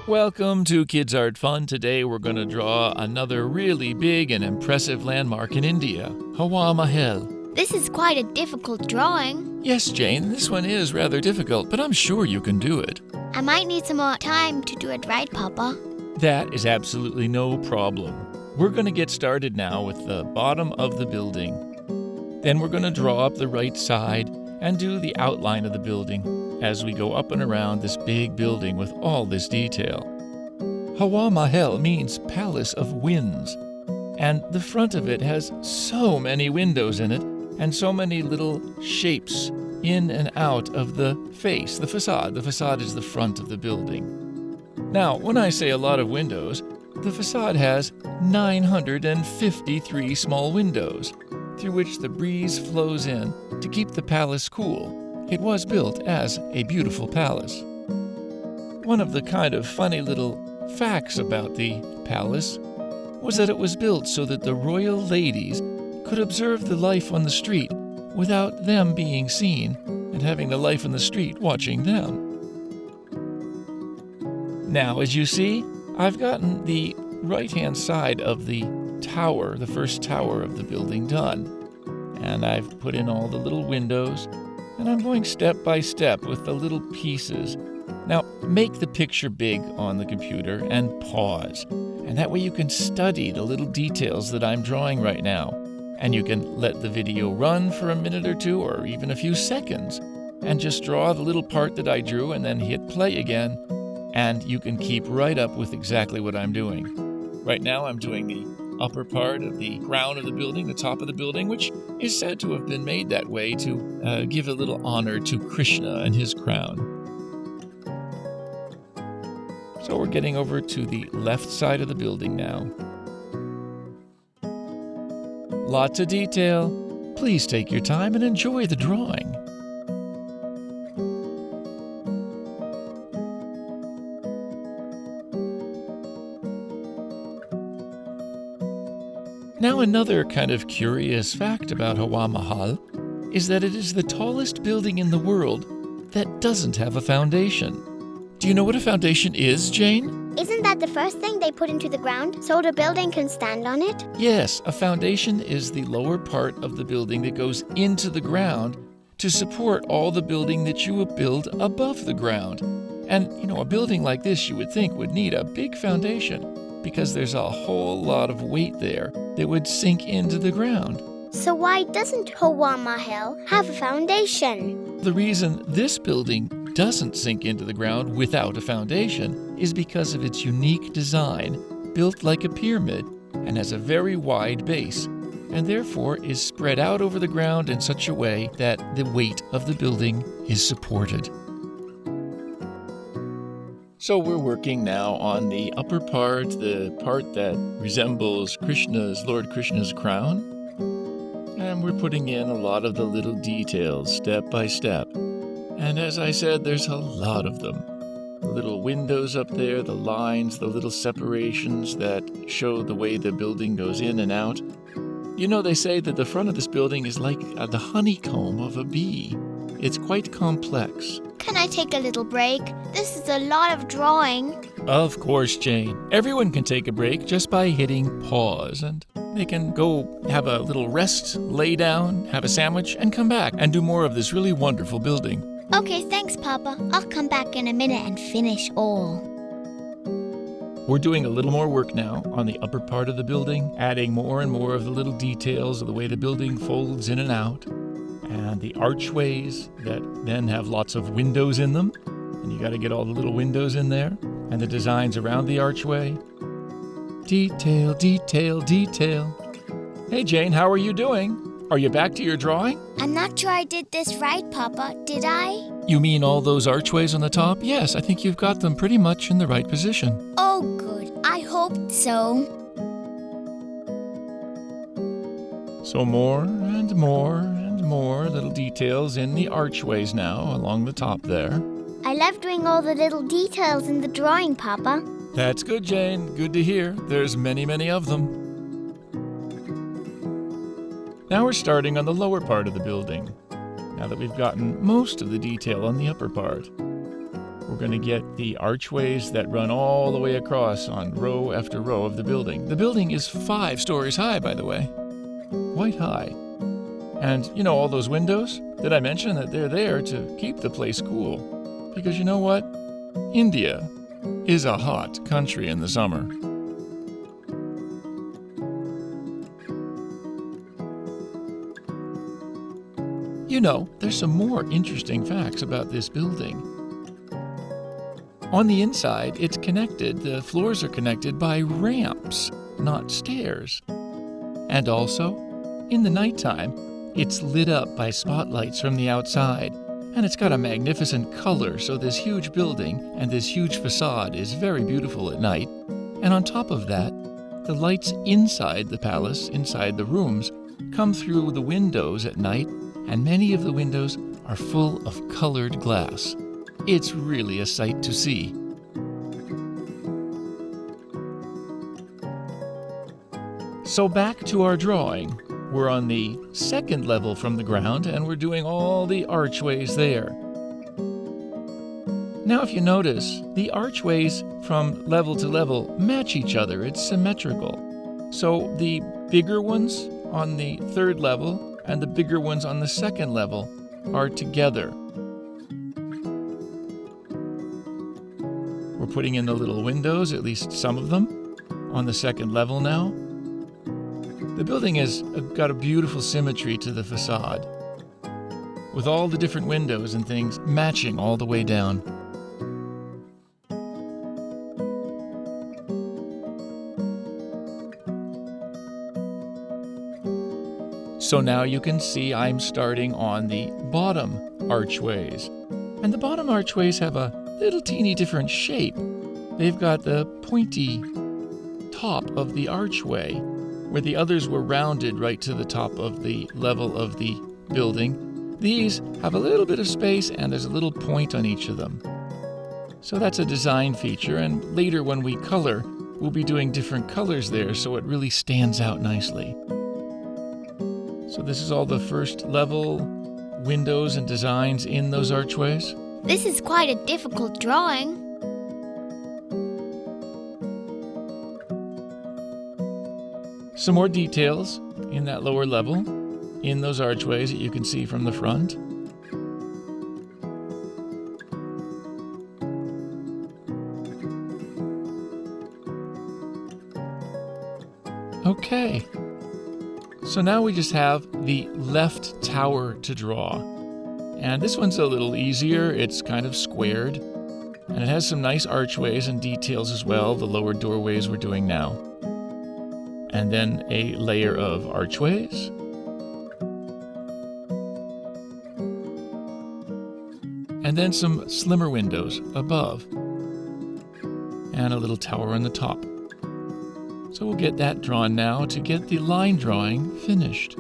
Welcome to Kids Art Fun. Today we're going to draw another really big and impressive landmark in India, Hawa Mahal. This is quite a difficult drawing. Yes, Jane, this one is rather difficult, but I'm sure you can do it. I might need some more time to do it right, Papa. That is absolutely no problem. We're going to get started now with the bottom of the building. Then we're going to draw up the right side and do the outline of the building as we go up and around this big building with all this detail. Hawa Mahal means Palace of Winds, and the front of it has so many windows in it and so many little shapes in and out of the face, the facade. The facade is the front of the building. Now, when I say a lot of windows, the facade has 953 small windows through which the breeze flows in to keep the palace cool. It was built as a beautiful palace. One of the kind of funny little facts about the palace was that it was built so that the royal ladies could observe the life on the street without them being seen and having the life on the street watching them. Now, as you see, I've gotten the right-hand side of the tower, the first tower of the building, done. And I've put in all the little windows, and I'm going step by step with the little pieces. Now, make the picture big on the computer and pause. And that way you can study the little details that I'm drawing right now. And you can let the video run for a minute or two or even a few seconds and just draw the little part that I drew and then hit play again. And you can keep right up with exactly what I'm doing. Right now I'm doing the upper part of the crown of the building, the top of the building, which is said to have been made that way to give a little honor to Krishna and his crown. So we're getting over to the left side of the building now. Lots of detail. Please take your time and enjoy the drawing. Now, another kind of curious fact about Hawa Mahal is that it is the tallest building in the world that doesn't have a foundation. Do you know what a foundation is, Jane? Isn't that the first thing they put into the ground so the building can stand on it? Yes, a foundation is the lower part of the building that goes into the ground to support all the building that you will build above the ground. And, a building like this you would think would need a big foundation because there's a whole lot of weight there that would sink into the ground. So why doesn't Hawa Mahal have a foundation? The reason this building doesn't sink into the ground without a foundation is because of its unique design, built like a pyramid and has a very wide base, and therefore is spread out over the ground in such a way that the weight of the building is supported. So we're working now on the upper part, the part that resembles Lord Krishna's crown. And we're putting in a lot of the little details, step by step. And as I said, there's a lot of them. The little windows up there, the lines, the little separations that show the way the building goes in and out. They say that the front of this building is like the honeycomb of a bee. It's quite complex. Can I take a little break? This is a lot of drawing. Of course, Jane. Everyone can take a break just by hitting pause, and they can go have a little rest, lay down, have a sandwich, and come back and do more of this really wonderful building. Okay, thanks, Papa. I'll come back in a minute and finish all. We're doing a little more work now on the upper part of the building, adding more and more of the little details of the way the building folds in and out, and the archways that then have lots of windows in them. And you got to get all the little windows in there, and the designs around the archway. Detail, detail, detail. Hey, Jane, how are you doing? Are you back to your drawing? I'm not sure I did this right, Papa. Did I? You mean all those archways on the top? Yes, I think you've got them pretty much in the right position. Oh, good. I hoped so. So more and more and more little details in the archways now along the top there. I love doing all the little details in the drawing, Papa. That's good, Jane. Good to hear. There's many, many of them. Now we're starting on the lower part of the building, now that we've gotten most of the detail on the upper part. We're going to get the archways that run all the way across on row after row of the building. The building is 5 stories high, by the way. Quite high. And you know all those windows? Did I mention that they're there to keep the place cool? Because you know what? India is a hot country in the summer. You know, there's some more interesting facts about this building. On the inside, it's connected, the floors are connected by ramps, not stairs. And also, in the nighttime, it's lit up by spotlights from the outside, and it's got a magnificent color, so this huge building and this huge facade is very beautiful at night. And on top of that, the lights inside the palace, inside the rooms, come through the windows at night, and many of the windows are full of colored glass. It's really a sight to see. So back to our drawing. We're on the 2nd level from the ground, and we're doing all the archways there. Now if you notice, the archways from level to level match each other. It's symmetrical. So the bigger ones on the 3rd level and the bigger ones on the 2nd level are together. We're putting in the little windows, at least some of them, on the 2nd level now. The building has got a beautiful symmetry to the facade, with all the different windows and things matching all the way down. So now you can see I'm starting on the bottom archways. And the bottom archways have a little teeny different shape. They've got the pointy top of the archway, where the others were rounded right to the top of the level of the building. These have a little bit of space and there's a little point on each of them. So that's a design feature, and later when we color, we'll be doing different colors there so it really stands out nicely. So this is all the 1st level windows and designs in those archways. This is quite a difficult drawing. Some more details in that lower level, in those archways that you can see from the front. Okay. So now we just have the left tower to draw. And this one's a little easier. It's kind of squared. And it has some nice archways and details as well, the lower doorways we're doing now. And then a layer of archways. And then some slimmer windows above. And a little tower on the top. So we'll get that drawn now to get the line drawing finished.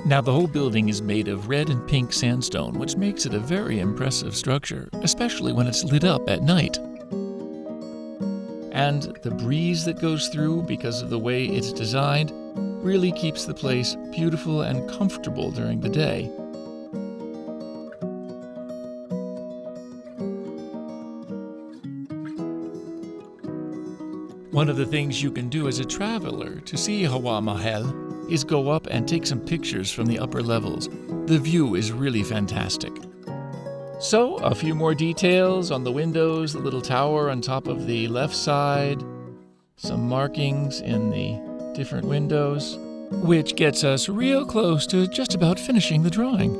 Now the whole building is made of red and pink sandstone, which makes it a very impressive structure, especially when it's lit up at night. And the breeze that goes through, because of the way it's designed, really keeps the place beautiful and comfortable during the day. One of the things you can do as a traveler to see Hawa Mahal is go up and take some pictures from the upper levels. The view is really fantastic. So, a few more details on the windows, the little tower on top of the left side, some markings in the different windows, which gets us real close to just about finishing the drawing.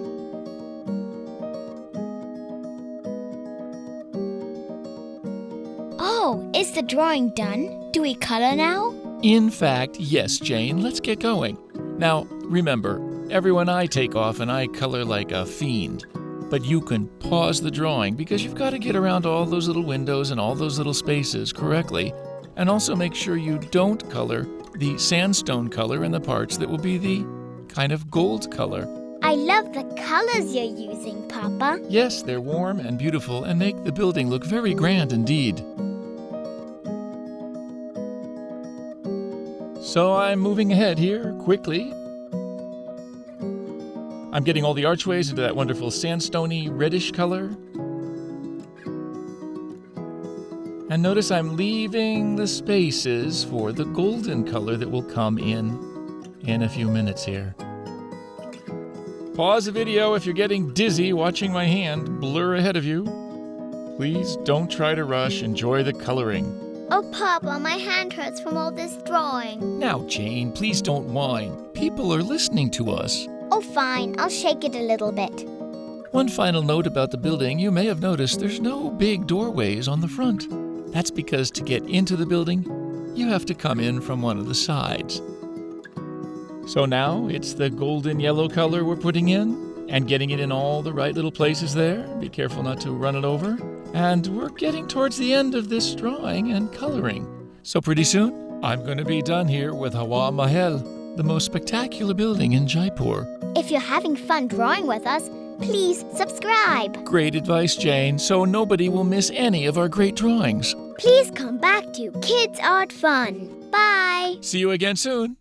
Oh, is the drawing done? Do we color now? In fact, yes, Jane, let's get going. Now, remember, everyone I take off and I color like a fiend. But you can pause the drawing because you've got to get around all those little windows and all those little spaces correctly. And also make sure you don't color the sandstone color in the parts that will be the kind of gold color. I love the colors you're using, Papa. Yes, they're warm and beautiful and make the building look very grand indeed. So I'm moving ahead here quickly. I'm getting all the archways into that wonderful sandstone-y reddish color. And notice I'm leaving the spaces for the golden color that will come in a few minutes here. Pause the video if you're getting dizzy watching my hand blur ahead of you. Please don't try to rush. Enjoy the coloring. Oh, Papa, my hand hurts from all this drawing. Now, Jane, please don't whine. People are listening to us. Oh, fine. I'll shake it a little bit. One final note about the building. You may have noticed there's no big doorways on the front. That's because to get into the building, you have to come in from one of the sides. So now it's the golden yellow color we're putting in and getting it in all the right little places there. Be careful not to run it over. And we're getting towards the end of this drawing and coloring. So pretty soon, I'm going to be done here with Hawa Mahal, the most spectacular building in Jaipur. If you're having fun drawing with us, please subscribe. Great advice, Jane, so nobody will miss any of our great drawings. Please come back to Kids Art Fun. Bye. See you again soon.